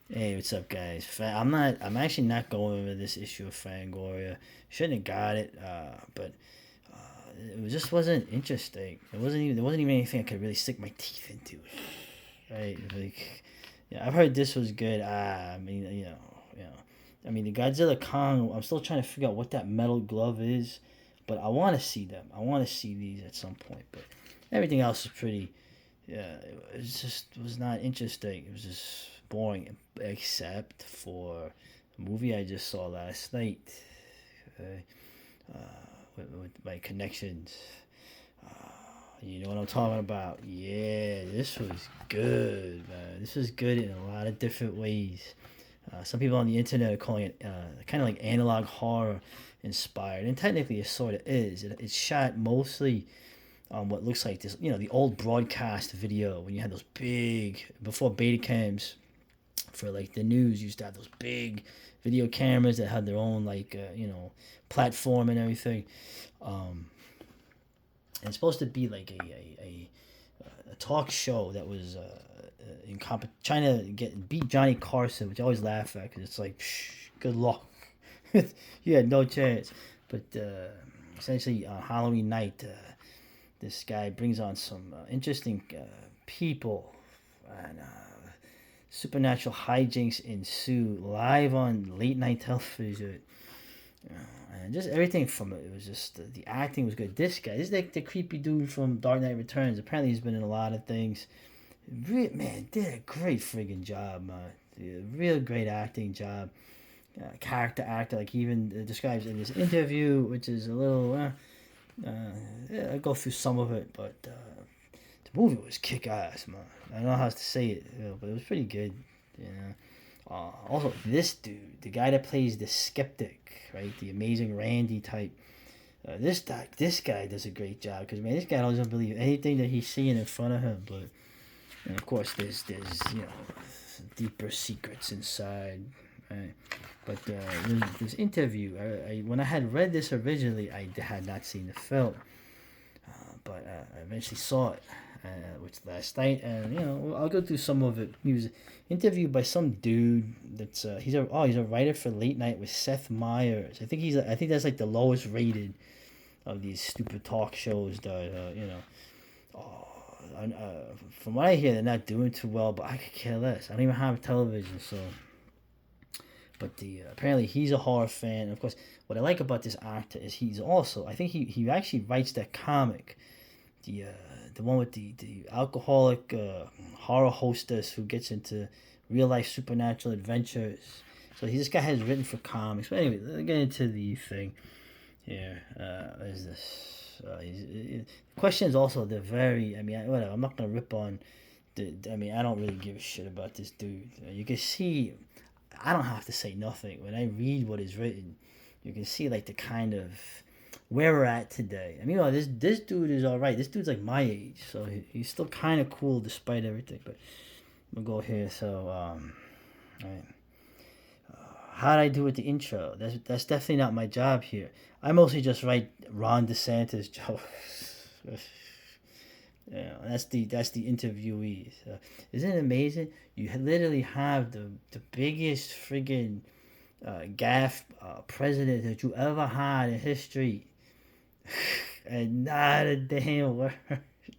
Hey, what's up, guys? I'm not. I'm actually not going over this issue of Fangoria. Shouldn't have got it. But it just wasn't interesting. It wasn't even. There wasn't even anything I could really stick my teeth into. Right? Like, yeah, I've heard this was good. I mean, you know. I mean, the Godzilla Kong. I'm still trying to figure out what that metal glove is, but I want to see them. I want to see these at some point. But everything else is pretty. Yeah, it was not interesting. It was just boring, except for a movie I just saw last night uh, with my connections. You know what I'm talking about? Yeah, this was good, man. This was good in a lot of different ways. Some people on the internet are calling it kind of like analog horror inspired, and technically it sort of is. It's shot mostly on what looks like this, the old broadcast video when you had those big, before Betacams for like the news, used to have those big video cameras that had their own platform and everything. Um, and it's supposed to be like a talk show that was trying to beat Johnny Carson, which I always laugh at because it's like, psh, good luck. You had no chance. But essentially, on Halloween night, this guy brings on some interesting people, and supernatural hijinks ensue live on late night television. And just everything from it. It was just the acting was good. This is like the creepy dude from Dark Knight Returns. Apparently, he's been in a lot of things. Man, did a great friggin' job, man. Did a real great acting job. Character actor, like he even describes in this interview, which is a little. Yeah, I go through some of it, but the movie was kick ass, man. I don't know how to say it, but it was pretty good. Yeah. Also, this dude, the guy that plays the skeptic, right, the amazing Randy type. This guy does a great job because man, this guy doesn't believe anything that he's seeing in front of him. But and of course, there's deeper secrets inside. Right? But this interview, when I had read this originally, I had not seen the film, but I eventually saw it, which last night, and I'll go through some of it. He was interviewed by some dude that's he's a writer for Late Night with Seth Meyers. I think that's like the lowest rated of these stupid talk shows that from what I hear, they're not doing too well. But I could care less. I don't even have television, so. But the apparently he's a horror fan. Of course, what I like about this actor is he's also, I think he actually writes that comic, the uh, the one with the alcoholic horror hostess who gets into real life supernatural adventures. So this guy has written for comics. But anyway, let's get into the thing here. There's this. The question is also the very. I mean, whatever. I'm not gonna rip on. I mean, I don't really give a shit about this dude. You can see. I don't have to say nothing when I read what is written. You can see like the kind of where we're at today. I mean, this dude is all right. This dude's like my age, so he's still kind of cool despite everything. But we'll go here. So, all right. How'd I do with the intro? That's definitely not my job here. I mostly just write Ron DeSantis jokes. Yeah, that's the interviewee. So, isn't it amazing? You literally have the biggest friggin' gaff president that you ever had in history, and not a damn word,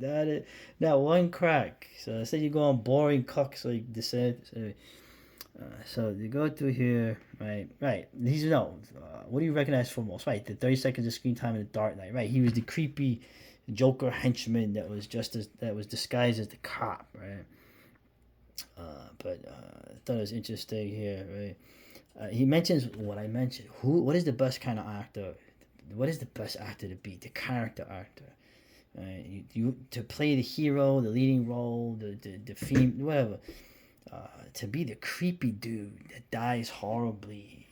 not not one crack. So instead you go on boring cucks like DeSantis. So you go through here, right? Right. These no. What do you recognize foremost? Right. The 30 seconds of screen time in the Dark Knight. Right. He was the creepy Joker henchman that was disguised as the cop. Right. But I thought it was interesting here. Right. He mentions what I mentioned. What is the best kind of actor? What is the best actor to be? The character actor. You to play the hero, the leading role, the theme, whatever. To be the creepy dude that dies horribly,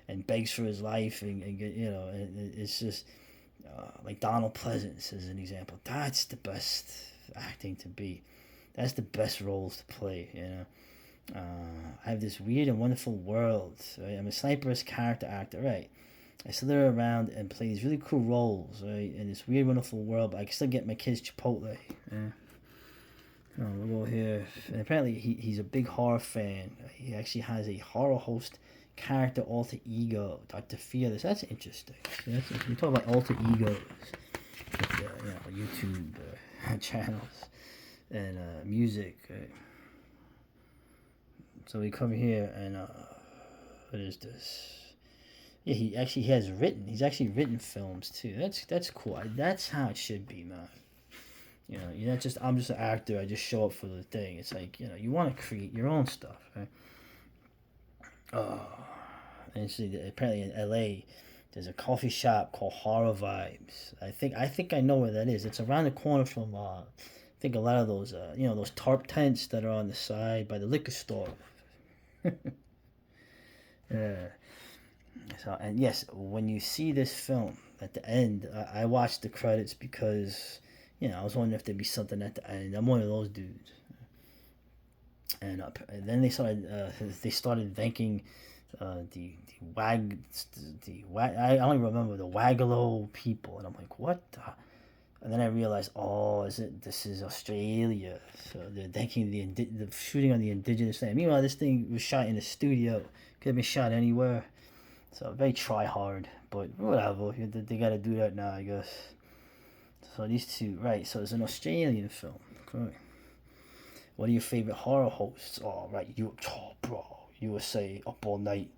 and begs for his life, and it's just like Donald Pleasance as an example. That's the best acting to be. That's the best roles to play. I have this weird and wonderful world. Right? I'm a sniper's character actor, right? I slither around and play these really cool roles, right? In this weird, wonderful world, but I can still get my kids Chipotle. Yeah. We'll go here. And apparently, he's a big horror fan. He actually has a horror host character alter ego, Dr. Fearless. That's interesting. We talk about alter egos with YouTube channels and music. So we come here and what is this? Yeah, he's actually written films too. That's cool. That's how it should be, man. You're not just I'm just an actor. I just show up for the thing. It's like you want to create your own stuff, right? And see, apparently in L.A. there's a coffee shop called Horror Vibes. I think I know where that is. It's around the corner from I think a lot of those those tarp tents that are on the side by the liquor store. Yeah. So and yes, when you see this film at the end, I watched the credits because I was wondering if there'd be something at the end. I'm one of those dudes. And then they started thanking I only remember the Wagalo people, and I'm like, what the? And then I realized, oh, this is Australia, so they're thanking the shooting on the indigenous land. Meanwhile, this thing was shot in a studio, could have been shot anywhere. So very try hard, but whatever. They got to do that now, I guess. So these two, right? So it's an Australian film. Okay. What are your favorite horror hosts? Oh, right, bro, USA Up All Night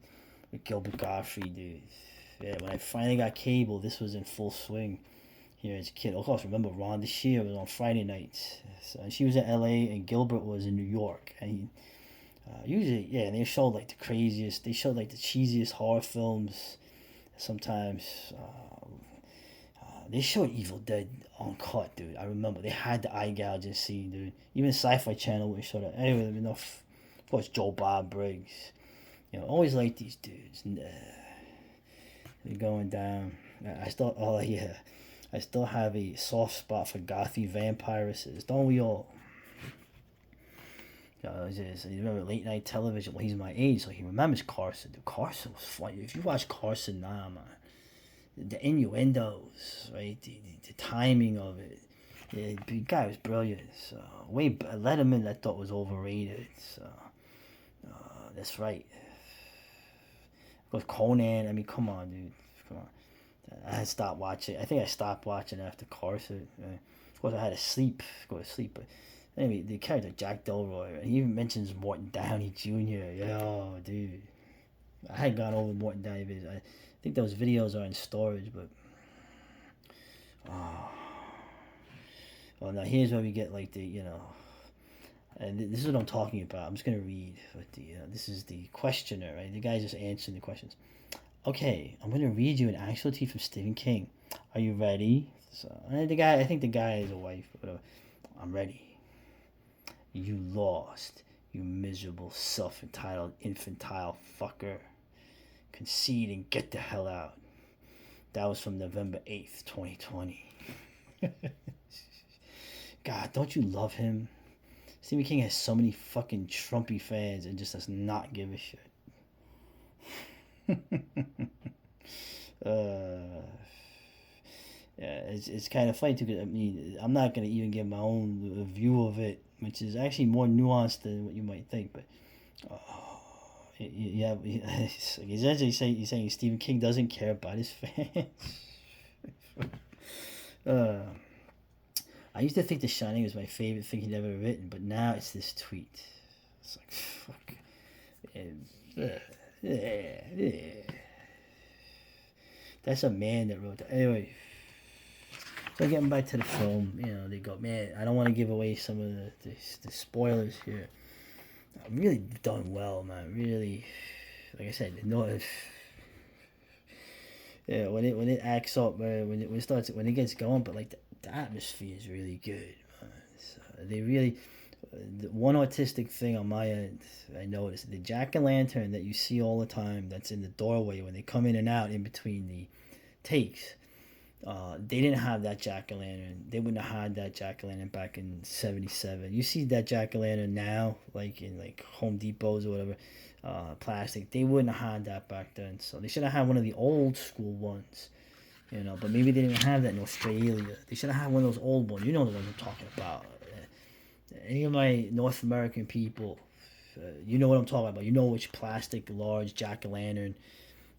with Gilbert Gottfried, dude. Yeah, when I finally got cable, this was in full swing here as a kid. Of course, remember Rhonda Shear was on Friday nights. So she was in L.A. and Gilbert was in New York. And usually, yeah, and they showed like they showed like the cheesiest horror films. Sometimes they showed Evil Dead uncut, dude. I remember they had the eye gouging scene, dude. Even Sci-Fi Channel would show that. Anyway, enough. Of course, Joe Bob Briggs. Always like these dudes. They're going down. Oh yeah, I still have a soft spot for gothy vampiresses. Don't we all? You remember late night television? Well, he's my age, so he remembers Carson. Dude, Carson was funny. If you watch Carson now, man, the innuendos, right? The timing of it. Yeah, the guy was brilliant. So Letterman I thought was overrated. So that's right. Of course, Conan. I mean, come on, dude. Come on. I had stopped watching. I think I stopped watching after Carson. Of course, I had to go to sleep. But anyway, the character Jack Delroy, he even mentions Morton Downey Jr. Yo, dude. I had gone over Morton Downey videos. I think those videos are in storage, but well, now here's where we get like and this is what I'm talking about. I'm just gonna read what this is the questioner, right? The guy just answering the questions. Okay, I'm gonna read you an actual tweet from Stephen King. Are you ready? So I think the guy is a wife, whatever. I'm ready. You lost, you miserable, self-entitled, infantile fucker. Concede and get the hell out. That was from November 8th, 2020. God, don't you love him? Stephen King has so many fucking Trumpy fans and just does not give a shit. Yeah, it's kind of funny too. Cause, I mean, I'm not gonna even give my own view of it, which is actually more nuanced than what you might think. But yeah, he's actually saying Stephen King doesn't care about his fans. I used to think The Shining was my favorite thing he'd ever written, but now it's this tweet. It's like fuck. That's a man that wrote that. Anyway, so getting back to the film, they go, man, I don't want to give away some of the spoilers here. Really done well, man. Really, like I said, yeah, when it acts up, when it gets going, but like the atmosphere is really good. So they really, the one autistic thing on my end, I noticed the jack-o'-lantern that you see all the time. That's in the doorway when they come in and out in between the takes. They didn't have that jack-o'-lantern. They wouldn't have had that jack-o'-lantern back in '77. You see that jack-o'-lantern now, like in like Home Depots or whatever, plastic. They wouldn't have had that back then. So they should have had one of the old school ones, But maybe they didn't have that in Australia. They should have had one of those old ones. You know the ones I'm talking about. Any of my North American people, you know what I'm talking about. You know which plastic large jack o' lantern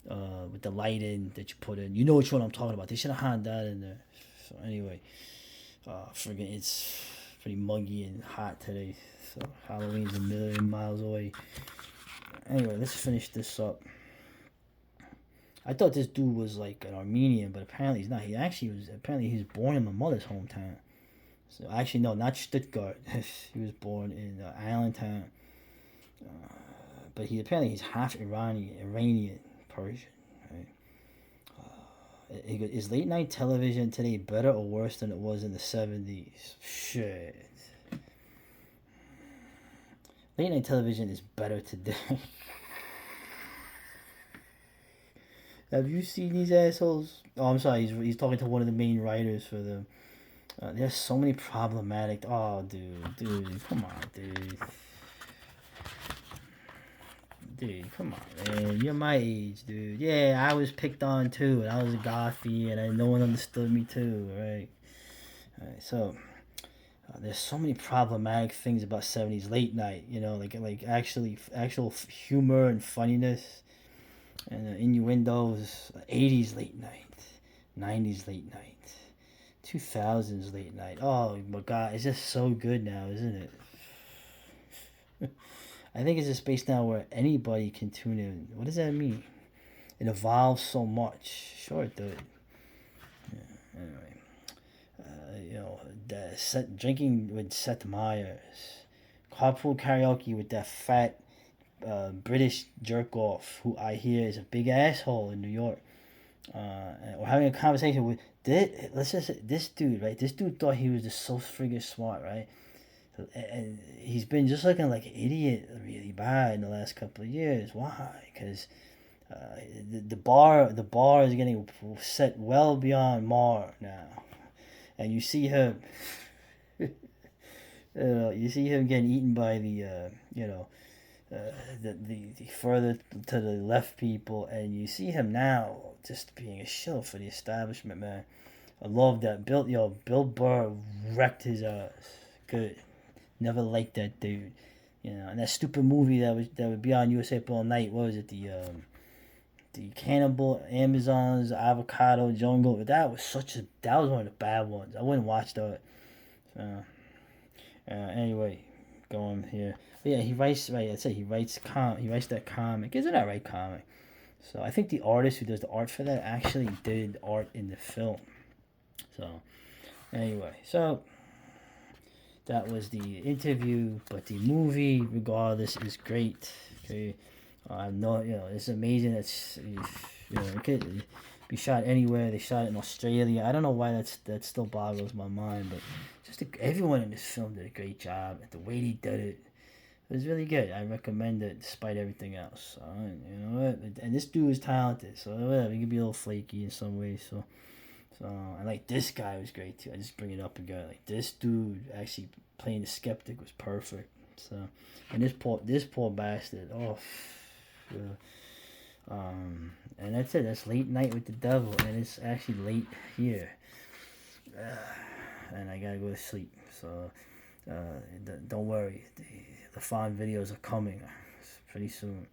with the light in that you put in. You know which one I'm talking about. They should have had that in there. So anyway, friggin' it's pretty muggy and hot today. So Halloween's a million miles away. Anyway, let's finish this up. I thought this dude was like an Armenian, but apparently he's not. He actually was. Apparently he was born in my mother's hometown. So actually, no, not Stuttgart. He was born in Allentown. But he apparently he's half Iranian, Persian. Right? Is late night television today better or worse than it was in the 70s? Shit. Late night television is better today. Have you seen these assholes? Oh, I'm sorry. He's talking to one of the main writers for the. There's so many problematic. Oh, dude, come on, dude, come on, man. You're my age, dude. Yeah, I was picked on too, and I was a gothy, and no one understood me too, right? All right, so there's so many problematic things about 70s late night. You know, like actual humor and funniness, and innuendos. 80s late night, 90s late night. 2000s late night. Oh my god, it's just so good now, isn't it? I think it's a space now where anybody can tune in. What does that mean? It evolves so much. Sure, it did. Yeah, anyway, drinking with Seth Meyers, carpool karaoke with that fat British jerk off who I hear is a big asshole in New York. We're having a conversation with let's just say this dude, right? This dude thought he was just so friggin' smart, right? So, and he's been just looking like an idiot really bad in the last couple of years. Why? Because the bar is getting set well beyond Mar now, and you see him. You see him getting eaten by the further to the left people, and you see him now just being a shill for the establishment, man. I love that. Bill Burr wrecked his ass. Good. Never liked that dude. You know, and that stupid movie that would be on USA all night. What was it? The Cannibal Amazons Avocado Jungle. That was one of the bad ones. I wouldn't watch that. Anyway, going here. But yeah, he writes. Right, I said he writes that comic. Isn't that right? Comic. So I think the artist who does the art for that actually did art in the film. So anyway, so that was the interview, but the movie, regardless, is great. Okay, it's amazing. It could be shot anywhere. They shot it in Australia. I don't know why that still boggles my mind, but everyone in this film did a great job. The way he did it, it was really good. I recommend it despite everything else. You know what? And this dude is talented, so whatever. He can be a little flaky in some ways. So and like this guy was great too. I just bring it up again. Like this dude actually playing the skeptic was perfect. So and this poor bastard. Oh, and that's it. That's Late Night with the Devil, and it's actually late here, and I gotta go to sleep. So don't worry. The fond videos are coming pretty soon.